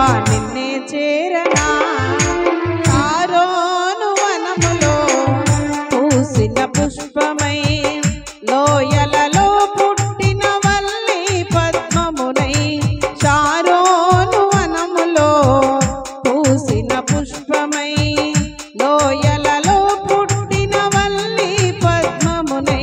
ప్రభువా నిన్నే చేరనా షారోను వనములో పూసిన పుష్పమై లోయలలో పుట్టిన వల్లి పద్మమునై షారోను వనములో పూసిన పుష్పమై లోయలలో పుట్టిన వల్లి పద్మమునై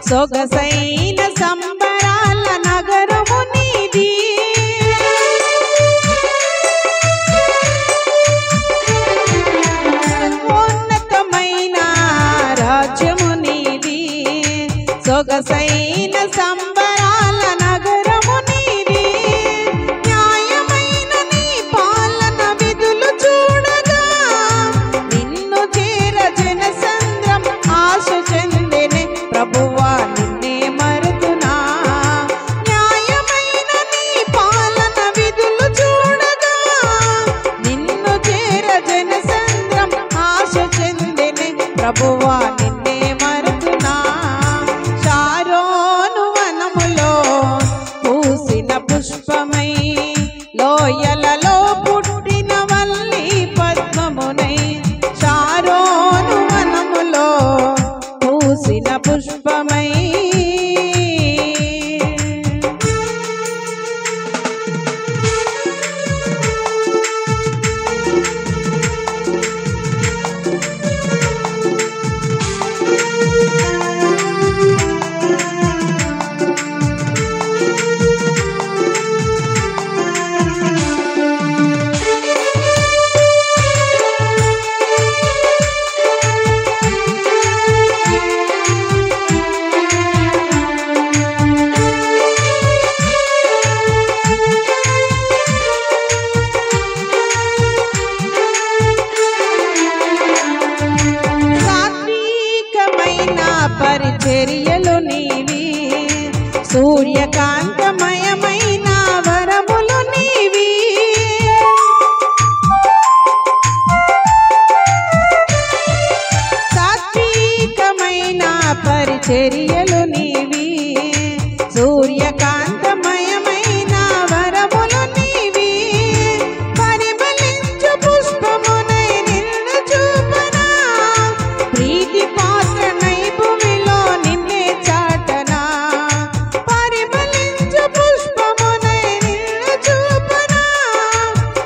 సొగసైన సంబరాల నగరము నీది ఉన్నతమైన రాజ్యము నీది సొగసైన సంబరాల నగరము నీది న్యాయమైన నీ పాలన విధులు చూడగా నిన్ను చేర జనసంద్రం ఆశ చెందెనే ప్రభువా నిన్నే మరుతునా న్యాయమైన నీ పాలన విధులు చూడగా నిన్ను చేర జనసంద్రం ఆశ చెందెనే ప్రభువా నిన్నే మరుతునా షారోను వనములో పూసిన పుష్పమై లోయలలో పుట్టిన వల్లి పద్మమునై షారోను వనములో పూసిన పుష్పమై పరిచర్యలు నీవి సూర్యకాంతమయమైన వరములు నీవి సాత్వికమైన పరిచర్యలు నీవి సూర్యకాంతమయమైన వరములు నీవి పరిమళించు పుష్పమునై నిన్ను చూపనా ప్రీతి పాత్రనై భూమిలో నిన్నే చాటనా పరిమళించు పుష్పమునై నిన్ను చూపనా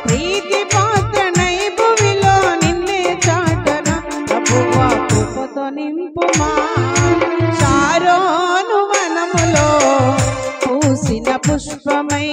ప్రీతి పాత్రనై భూమిలో నిన్నే చాటనా ప్రభువా కృపతో నింపుమా షారోను వనములో పూసిన పుష్పమై